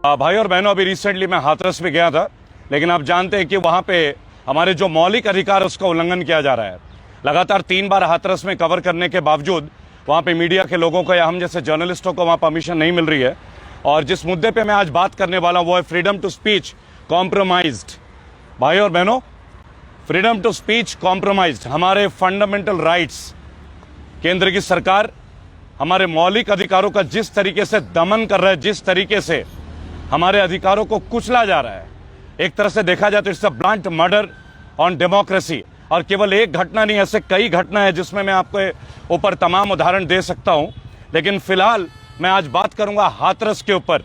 भाई और बहनों, अभी रिसेंटली मैं हाथरस में गया था, लेकिन आप जानते हैं कि वहाँ पे हमारे जो मौलिक अधिकार उसका उल्लंघन किया जा रहा है। लगातार 3 बार हाथरस में कवर करने के बावजूद वहाँ पे मीडिया के लोगों को या हम जैसे जर्नलिस्टों को वहाँ परमिशन नहीं मिल रही है। और जिस मुद्दे पे मैं आज बात करने वाला हूँ वो है फ्रीडम टू स्पीच कॉम्प्रोमाइज्ड। भाई और बहनों, फ्रीडम टू स्पीच कॉम्प्रोमाइज्ड, हमारे फंडामेंटल राइट्स, केंद्र की सरकार हमारे मौलिक अधिकारों का जिस तरीके से दमन कर रहा है, जिस तरीके से हमारे अधिकारों को कुचला जा रहा है, एक तरह से देखा जाए तो it's a blunt murder on democracy. और केवल एक घटना नहीं, ऐसे कई घटना है जिसमें मैं आपको ऊपर तमाम उदाहरण दे सकता हूं। लेकिन फिलहाल मैं आज बात करूंगा हाथरस के ऊपर।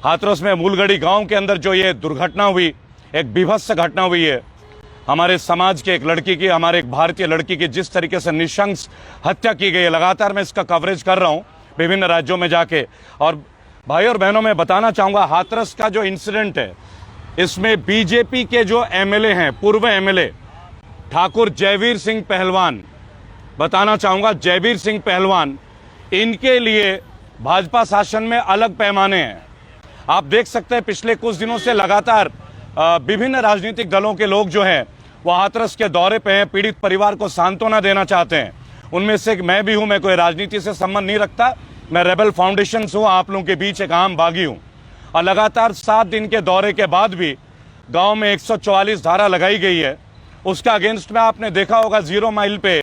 हाथरस में मूलगढ़ी गांव के अंदर जो ये दुर्घटना हुई, एक बीभत्स घटना हुई है, हमारे समाज के एक लड़की की, हमारे एक भारतीय लड़की की जिस तरीके से निशंस हत्या की गई है। लगातार मैं इसका कवरेज कर रहा हूं विभिन्न राज्यों में जाके। और भाई और बहनों, मैं बताना चाहूंगा हाथरस का जो इंसिडेंट है, इसमें बीजेपी के जो एमएलए हैं, पूर्व एमएलए ठाकुर जयवीर सिंह पहलवान, बताना चाहूंगा जयवीर सिंह पहलवान, इनके लिए भाजपा शासन में अलग पैमाने हैं। आप देख सकते हैं पिछले कुछ दिनों से लगातार विभिन्न राजनीतिक दलों के लोग जो हैं वो हाथरस के दौरे पे हैं, पीड़ित परिवार को सांत्वना देना चाहते हैं। उनमें से मैं भी हूं। मैं कोई राजनीति से संबंध नहीं रखता, मैं रेबल फाउंडेशन से हूं, आप लोगों के बीच एक आम बागी हूं। और लगातार 7 दिन के दौरे के बाद भी गांव में 144 धारा लगाई गई है। उसका अगेंस्ट में आपने देखा होगा 0 माइल पे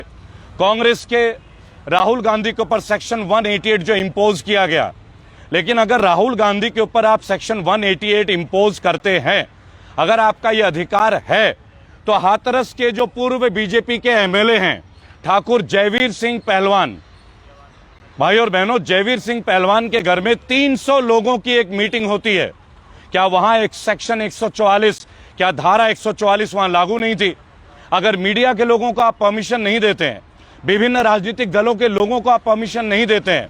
कांग्रेस के राहुल गांधी के ऊपर सेक्शन 188 जो इंपोज किया गया। लेकिन अगर राहुल गांधी के ऊपर आप सेक्शन 188 इंपोज करते हैं, अगर आपका यह अधिकार है, तो हाथरस के जो पूर्व बीजेपी के एमएलए हैं ठाकुर जयवीर सिंह पहलवान, भाई और बहनों, जयवीर सिंह पहलवान के घर में 300 लोगों की एक मीटिंग होती है। क्या वहां एक सेक्शन 144, क्या धारा 144 वहां लागू नहीं थी? अगर मीडिया के लोगों को आप परमिशन नहीं देते हैं, विभिन्न राजनीतिक दलों के लोगों को आप परमिशन नहीं देते हैं,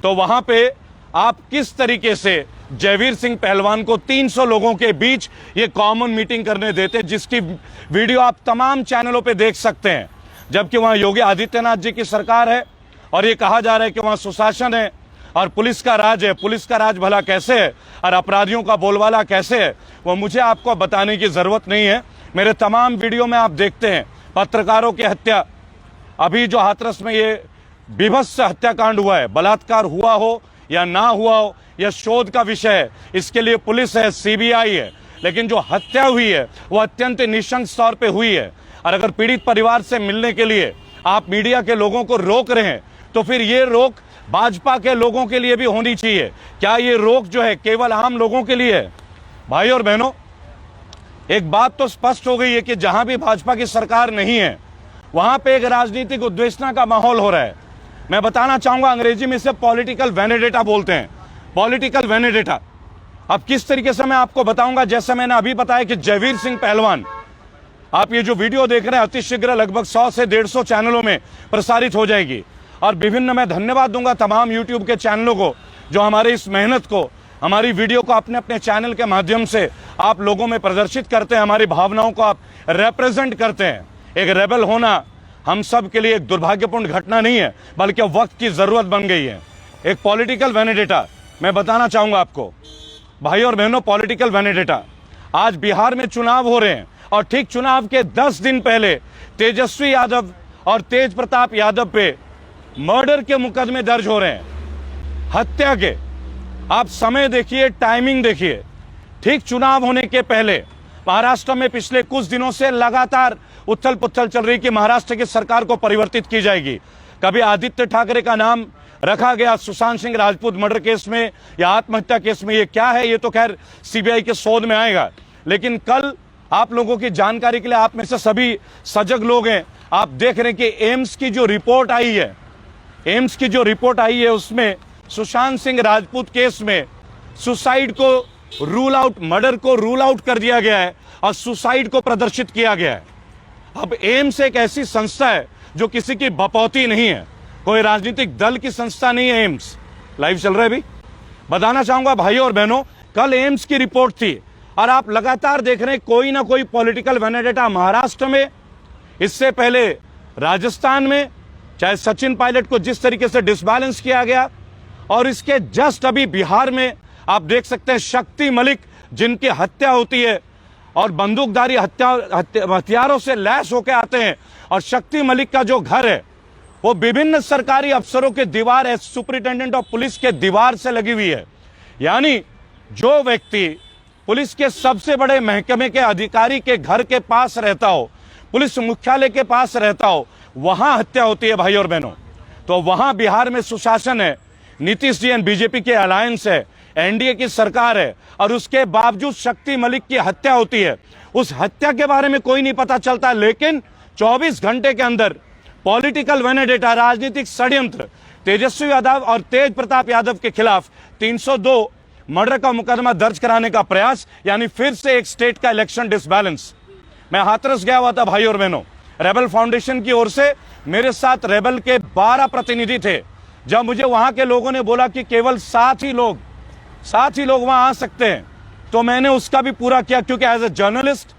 तो वहां पे आप किस तरीके से जयवीर सिंह पहलवान को 300 लोगों के बीच ये कॉमन मीटिंग करने देते, जिसकी वीडियो आप तमाम चैनलों पे देख सकते हैं। जबकि वहां योगी आदित्यनाथ जी की सरकार है और ये कहा जा रहा है कि वहां सुशासन है और पुलिस का राज है। पुलिस का राज भला कैसे है और अपराधियों का बोलबाला कैसे है, वो मुझे आपको बताने की जरूरत नहीं है। मेरे तमाम वीडियो में आप देखते हैं पत्रकारों की हत्या। अभी जो हाथरस में ये बीभत्स हत्याकांड हुआ है, बलात्कार हुआ हो या ना हुआ हो, यह शोध का विषय है। इसके लिए पुलिस है, सीबीआई है। लेकिन जो हत्या हुई है वो अत्यंत निशंस तौर पे हुई है। और अगर पीड़ित परिवार से मिलने के लिए आप मीडिया के लोगों को रोक रहे हैं, तो फिर ये रोक भाजपा के लोगों के लिए भी होनी चाहिए। क्या ये रोक जो है केवल आम लोगों के लिए है? भाई और बहनों, एक बात तो स्पष्ट हो गई है कि जहां भी भाजपा की सरकार नहीं है, वहां पे एक राजनीतिक उद्वेषणा का माहौल हो रहा है। मैं बताना चाहूंगा, अंग्रेजी में इसे पॉलिटिकल वेनेडेटा बोलते हैं, पॉलिटिकल वेनेडेटा। अब किस तरीके से मैं आपको बताऊंगा, जैसे मैंने अभी बताया कि जयवीर सिंह पहलवान, आप ये जो वीडियो देख रहे हैं अतिशीघ्र लगभग 100 से 150 चैनलों में प्रसारित हो जाएगी। और विभिन्न, मैं धन्यवाद दूंगा तमाम यूट्यूब के चैनलों को जो हमारे इस मेहनत को, हमारी वीडियो को अपने अपने चैनल के माध्यम से आप लोगों में प्रदर्शित करते हैं, हमारी भावनाओं को आप रिप्रेजेंट करते हैं। एक रेबल होना हम सब के लिए एक दुर्भाग्यपूर्ण घटना नहीं है, बल्कि वक्त की जरूरत बन गई है। एक पॉलिटिकल वेनेडेटा मैं बताना चाहूंगा आपको, भाई और बहनों, पॉलिटिकल वेनेडेटा। आज बिहार में चुनाव हो रहे हैं और ठीक चुनाव के 10 दिन पहले तेजस्वी यादव और तेज प्रताप यादव पे मर्डर के मुकदमे दर्ज हो रहे हैं, हत्या के। आप समय देखिए, टाइमिंग देखिए। ठीक चुनाव होने के पहले महाराष्ट्र में पिछले कुछ दिनों से लगातार उथल पुथल चल रही कि महाराष्ट्र की सरकार को परिवर्तित की जाएगी। कभी आदित्य ठाकरे का नाम रखा गया सुशांत सिंह राजपूत मर्डर केस में या आत्महत्या केस में। ये क्या है, ये तो खैर सीबीआई के शोध में आएगा। लेकिन कल आप लोगों की जानकारी के लिए, आप में से सभी सजग लोग हैं, आप देख रहे हैं कि एम्स की जो रिपोर्ट आई है, एम्स की जो रिपोर्ट आई है उसमें सुशांत सिंह राजपूत केस में सुसाइड को रूल आउट, मर्डर को रूल आउट कर दिया गया है और सुसाइड को प्रदर्शित किया गया है। अब एम्स एक ऐसी संस्था है जो किसी की बपौती नहीं है, कोई राजनीतिक दल की संस्था नहीं है। एम्स लाइव चल रहा है। अभी बताना चाहूंगा भाई और बहनों, कल एम्स की रिपोर्ट थी और आप लगातार देख रहे हैं कोई ना कोई पॉलिटिकल वेनेडेटा महाराष्ट्र में, इससे पहले राजस्थान में, चाहे सचिन पायलट को जिस तरीके से डिसबैलेंस किया गया, और इसके जस्ट अभी बिहार में आप देख सकते हैं शक्ति मलिक जिनकी हत्या होती है और बंदूकधारी हथियारों से लैस होकर आते हैं, और शक्ति मलिक का जो घर है वो विभिन्न सरकारी अफसरों के दीवार सुपरिटेंडेंट ऑफ पुलिस के दीवार से लगी हुई है। यानी जो व्यक्ति पुलिस के सबसे बड़े महकमे के अधिकारी के घर के पास रहता हो, पुलिस मुख्यालय के पास रहता हो, वहां हत्या होती है भाई और बहनों। तो वहां बिहार में सुशासन है, नीतीश जी एंड बीजेपी के अलायंस है, एनडीए की सरकार है, और उसके बावजूद शक्ति मलिक की हत्या होती है। उस हत्या के बारे में कोई नहीं पता चलता, लेकिन 24 घंटे के अंदर पॉलिटिकल वेनेडेटा, राजनीतिक षड्यंत्र, तेजस्वी यादव और तेज प्रताप यादव के खिलाफ 302 मर्डर का मुकदमा दर्ज कराने का प्रयास, यानी फिर से एक स्टेट का इलेक्शन डिसबैलेंस। मैं हाथरस गया हुआ था भाई और बहनों, रेबल फाउंडेशन की ओर से मेरे साथ रेबल के 12 प्रतिनिधि थे। जब मुझे वहां के लोगों ने बोला कि केवल 7 ही लोग वहां आ सकते हैं, तो मैंने उसका भी पूरा किया, क्योंकि as a journalist,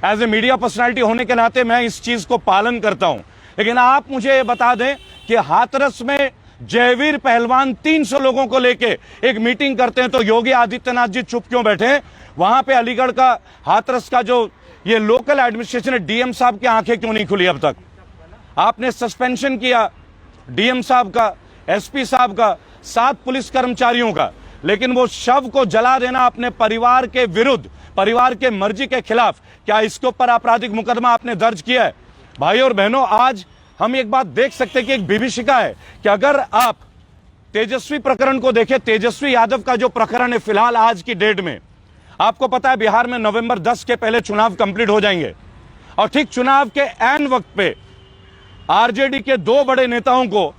as a media personality होने के नाते मैं इस चीज को पालन करता हूं। लेकिन आप मुझे ये बता दें कि हाथरस में जयवीर पहलवान 300 लोगों को लेके एक मीटिंग करते हैं, तो योगी आदित्यनाथ जी चुप क्यों बैठे हैं? वहां पे अलीगढ़ का, हाथरस का जो ये लोकल एडमिनिस्ट्रेशन है, डीएम साहब की आंखें क्यों नहीं खुली अब तक? आपने सस्पेंशन किया डीएम साहब का, एसपी साहब का, 7 पुलिस कर्मचारियों का, लेकिन वो शव को जला देना अपने परिवार के विरुद्ध, परिवार के मर्जी के खिलाफ, क्या इसके ऊपर आपराधिक मुकदमा आपने दर्ज किया है? भाई और बहनों, आज हम एक बात देख सकते हैं कि एक विभीषिका है कि अगर आप तेजस्वी प्रकरण को देखें, तेजस्वी यादव का जो प्रकरण है फिलहाल आज की डेट में, आपको पता है बिहार में नवंबर 10 के पहले चुनाव कंप्लीट हो जाएंगे, और ठीक चुनाव के ऐन वक्त पे आरजेडी के 2 बड़े नेताओं को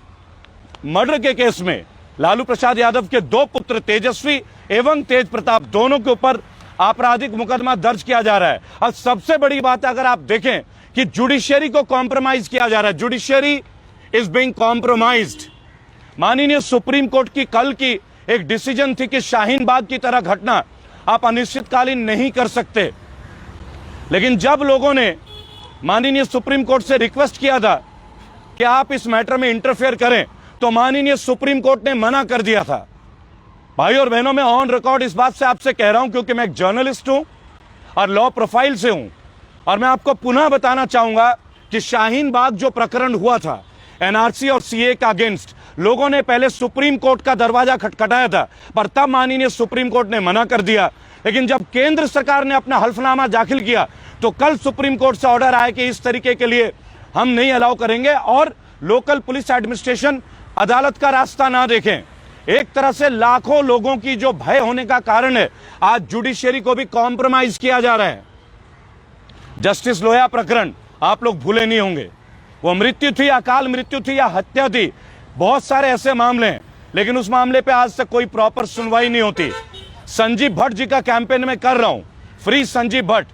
मर्डर के केस में लालू प्रसाद यादव के 2 पुत्र तेजस्वी एवं तेज प्रताप, दोनों के ऊपर आपराधिक मुकदमा दर्ज किया जा रहा है। और सबसे बड़ी बात अगर आप देखें कि जुडिशियरी को कॉम्प्रोमाइज किया जा रहा है, जुडिशियरी इज बीइंग कॉम्प्रोमाइज्ड। माननीय सुप्रीम कोर्ट की कल की एक डिसीजन थी कि शाहीन बाग की तरह घटना आप अनिश्चितकालीन नहीं कर सकते, लेकिन जब लोगों ने माननीय सुप्रीम कोर्ट से रिक्वेस्ट किया था कि आप इस मैटर में इंटरफेयर करें, तो माननीय सुप्रीम कोर्ट ने मना कर दिया था। भाई और बहनों, मैं ऑन रिकॉर्ड इस बात से आपसे कह रहा हूं, क्योंकि मैं एक जर्नलिस्ट हूं और लॉ प्रोफाइल से हूं, और मैं आपको पुनः बताना चाहूंगा कि शाहीन बाग जो प्रकरण हुआ था एनआरसी और सीए का अगेंस्ट, लोगों ने पहले सुप्रीम कोर्ट का दरवाजा खटखटाया था, पर तब माननीय सुप्रीम कोर्ट ने मना कर दिया। लेकिन जब केंद्र सरकार ने अपना हल्फनामा दाखिल किया, तो कल सुप्रीम कोर्ट से ऑर्डर आया कि इस तरीके के लिए हम नहीं अलाउ करेंगे, और लोकल पुलिस एडमिनिस्ट्रेशन अदालत का रास्ता ना देखें। एक तरह से लाखों लोगों की जो भय होने का कारण है, आज जुडिशियरी को भी कॉम्प्रोमाइज किया जा रहा है। जस्टिस लोया प्रकरण आप लोग भूले नहीं होंगे, वो मृत्यु थी, अकाल मृत्यु थी या हत्या थी, बहुत सारे ऐसे मामले हैं, लेकिन उस मामले पे आज तक कोई प्रॉपर सुनवाई नहीं होती। संजीव भट्ट जी का कैंपेन मैं कर रहा हूं, फ्री संजीव भट्ट,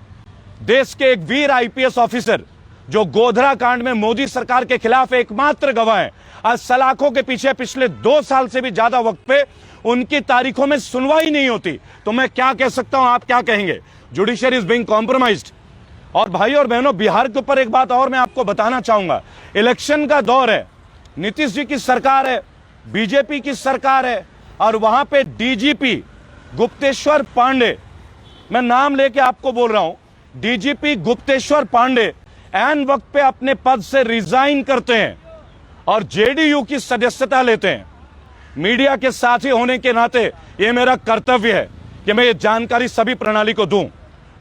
देश के एक वीर आईपीएस ऑफिसर जो गोधरा कांड में मोदी सरकार के खिलाफ एकमात्र गवाह है। आज सलाखों के पीछे पिछले 2 साल से भी ज्यादा वक्त पे उनकी तारीखों में सुनवाई नहीं होती, तो मैं क्या कह सकता हूं, आप क्या कहेंगे? Judiciary is being compromised. और भाई और बहनों, बिहार के ऊपर एक बात और मैं आपको बताना चाहूंगा, इलेक्शन का दौर है, नीतीश जी की सरकार है, बीजेपी की सरकार है, और वहां पे डीजीपी गुप्तेश्वर पांडे, मैं नाम लेके आपको बोल रहा हूं, डीजीपी गुप्तेश्वर पांडे ऐन वक्त पे अपने पद से रिजाइन करते हैं और जेडीयू की सदस्यता लेते हैं। मीडिया के साथी होने के नाते यह मेरा कर्तव्य है कि मैं ये जानकारी सभी प्रणाली को दूं।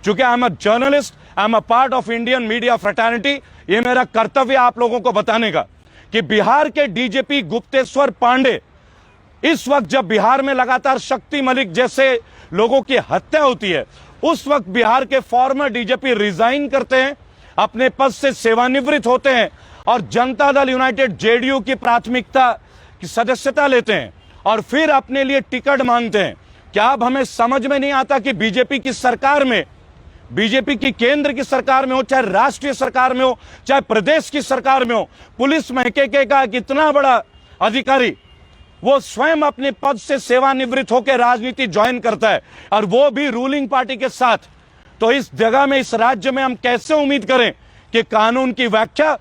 चूंकि I am a journalist, I am a part of Indian media fraternity, ये मेरा कर्तव्य आप लोगों को बताने का कि बिहार के डीजीपी गुप्तेश्वर पांडे, इस वक्त जब बिहार में लगातार शक्ति मलिक जैसे लोगों की हत्या होती है, उस वक्त बिहार के फॉर्मर डीजीपी रिजाइन करते हैं, अपने पद से सेवानिवृत्त होते हैं और जनता दल यूनाइटेड जेडीयू की प्राथमिकता की सदस्यता लेते हैं और फिर अपने लिए टिकट मांगते हैं। क्या अब हमें समझ में नहीं आता कि बीजेपी की सरकार में, बीजेपी की केंद्र की सरकार में हो, चाहे राष्ट्रीय सरकार में हो, चाहे प्रदेश की सरकार में हो, पुलिस महकमे का एक इतना बड़ा अधिकारी वो स्वयं अपने पद से सेवानिवृत्त होकर राजनीति ज्वाइन करता है, और वो भी रूलिंग पार्टी के साथ। तो इस जगह में, इस राज्य में हम कैसे उम्मीद करें कि कानून की व्याख्या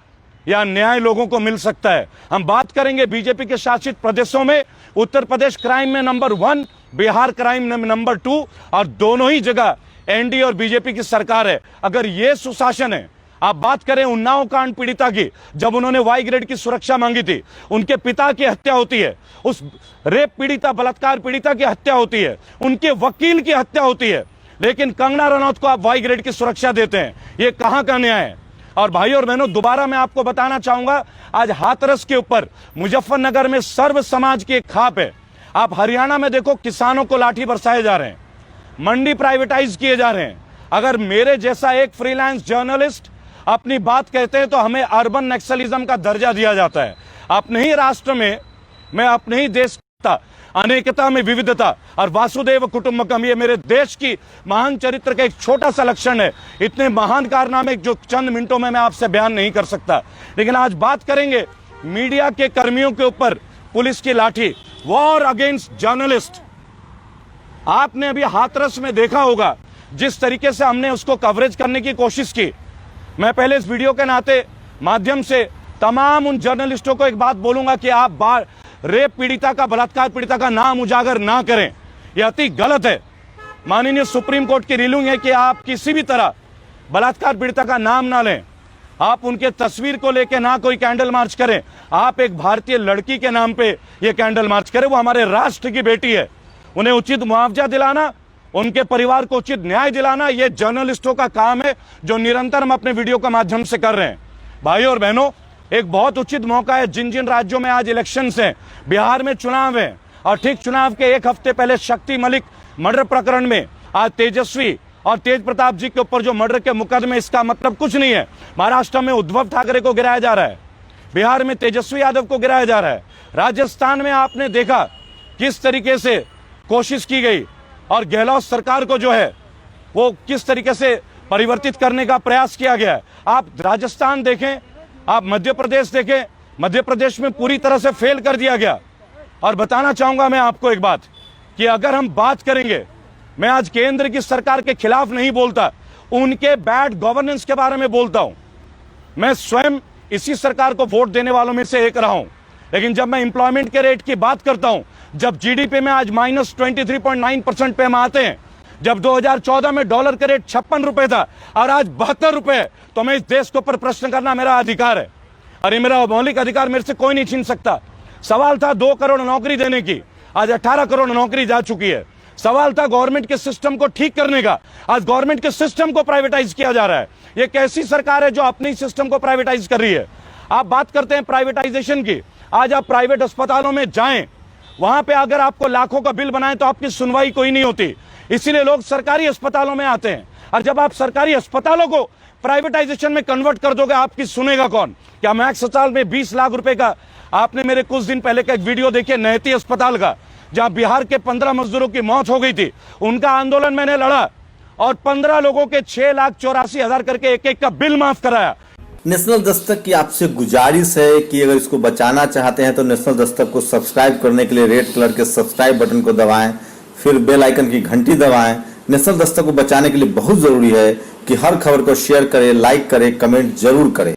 या न्याय लोगों को मिल सकता है? हम बात करेंगे बीजेपी के शासित प्रदेशों में, उत्तर प्रदेश क्राइम में नंबर 1, बिहार क्राइम नंबर 2 और दोनों ही जगह एनडीए और बीजेपी की सरकार है। अगर ये सुशासन है, आप बात करें उन्नाव कांड पीड़िता की, जब उन्होंने वाई ग्रेड की सुरक्षा मांगी थी, उनके पिता की हत्या होती है, उस रेप पीड़िता बलात्कार पीड़िता की हत्या होती है, उनके वकील की हत्या होती है, लेकिन कंगना रनौत को आप वाई ग्रेड की सुरक्षा देते हैं। ये कहां का न्याय है? और भाई और बहनों, दोबारा मैं आपको बताना चाहूंगा, आज हाथरस के ऊपर मुजफ्फरनगर में सर्व समाज की एक खाप है। आप हरियाणा में देखो, किसानों को लाठी बरसाए जा रहे हैं, मंडी प्राइवेटाइज किए जा रहे हैं। अगर मेरे जैसा एक फ्रीलांस जर्नलिस्ट अपनी बात कहते हैं तो हमें अर्बन नक्सलिज्म का दर्जा दिया जाता है। अपने ही राष्ट्र में, मैं अपने ही देश का अनेकता में विविधता और वासुदेव कुटुंबकम, ये मेरे देश की महान चरित्र का एक छोटा सा लक्षण है। इतने महान कारनामे जो चंद मिनटों में मैं आपसे बयान नहीं कर सकता। लेकिन आज बात करेंगे मीडिया के कर्मियों के ऊपर पुलिस की लाठी, वॉर अगेंस्ट जर्नलिस्ट। आपने अभी हाथरस में देखा होगा जिस तरीके से हमने उसको कवरेज करने की कोशिश की। मैं पहले इस वीडियो के नाते माध्यम से तमाम उन जर्नलिस्टों को एक बात बोलूंगा कि आप रेप पीड़िता का, बलात्कार पीड़िता का नाम उजागर ना करें, यह अति गलत है। माननीय सुप्रीम कोर्ट की रूलिंग है कि आप किसी भी तरह बलात्कार पीड़िता का नाम ना लें, आप उनके तस्वीर को लेकर ना कोई कैंडल मार्च करें, आप एक भारतीय लड़की के नाम पे ये कैंडल मार्च करें। वो हमारे राष्ट्र की बेटी है, उन्हें उचित मुआवजा दिलाना, उनके परिवार को उचित न्याय दिलाना, ये जर्नलिस्टों का काम है, जो निरंतर हम अपने वीडियो के माध्यम से कर रहे हैं। भाई और बहनों, एक बहुत उचित मौका है, जिन जिन राज्यों में आज इलेक्शंस हैं, बिहार में चुनाव है, और ठीक चुनाव के एक हफ्ते पहले शक्ति मलिक मर्डर प्रकरण में आज तेजस्वी और तेज प्रताप जी के ऊपर जो मर्डर के मुकदमे, इसका मतलब कुछ नहीं है। महाराष्ट्र में उद्धव ठाकरे को गिराया जा रहा है, बिहार में तेजस्वी यादव को गिराया जा रहा है, राजस्थान में आपने देखा किस तरीके से कोशिश की गई, और गहलोत सरकार को जो है वो किस तरीके से परिवर्तित करने का प्रयास किया गया है। आप राजस्थान देखें, आप मध्य प्रदेश देखें, मध्य प्रदेश में पूरी तरह से फेल कर दिया गया। और बताना चाहूंगा मैं आपको एक बात कि अगर हम बात करेंगे, मैं आज केंद्र की सरकार के खिलाफ नहीं बोलता, उनके बैड गवर्नेंस के बारे में बोलता हूं। मैं स्वयं इसी सरकार को वोट देने वालों में से एक रहा हूं, लेकिन जब मैं एम्प्लॉयमेंट के रेट की बात करता हूं, जब जीडीपी में आज -23.9% पे हम आते हैं, जब 2014 में डॉलर का रेट 56 रुपए था और आज 72 रुपए, तो मैं इस देश के ऊपर प्रश्न करना मेरा अधिकार है, और ये मेरा मौलिक अधिकार मेरे से कोई नहीं छीन सकता। सवाल था 2 करोड़ नौकरी देने की, आज 18 करोड़ नौकरी जा चुकी है। सवाल था गवर्नमेंट के सिस्टम को ठीक करने का, आज गवर्नमेंट के सिस्टम को प्राइवेटाइज किया जा रहा है। ये कैसी सरकार है जो अपने सिस्टम को प्राइवेटाइज कर रही है? आप बात करते हैं प्राइवेटाइजेशन की, आज आप प्राइवेट अस्पतालों में जाएं, वहां पे अगर आपको लाखों का बिल बनाए तो आपकी सुनवाई कोई नहीं होती, इसीलिए लोग सरकारी अस्पतालों में आते हैं। और जब आप सरकारी अस्पतालों को प्राइवेटाइजेशन में कन्वर्ट कर दोगे, आपकी सुनेगा कौन? क्या मैक्स अस्पताल में 20 लाख रुपए का, आपने मेरे कुछ दिन पहले का एक वीडियो देखिए नैती अस्पताल का, जहां बिहार के 15 मजदूरों की मौत हो गई थी, उनका आंदोलन मैंने लड़ा और 15 लोगों के 6,84,000 करके एक का बिल माफ कराया। नेशनल दस्तक की आपसे गुजारिश है कि अगर इसको बचाना चाहते हैं तो नेशनल दस्तक को सब्सक्राइब करने के लिए रेड कलर के सब्सक्राइब बटन को दबाएं, फिर बेल आइकन की घंटी दबाएं। नेशनल दस्तक को बचाने के लिए बहुत जरूरी है कि हर खबर को शेयर करें, लाइक करें, कमेंट जरूर करें।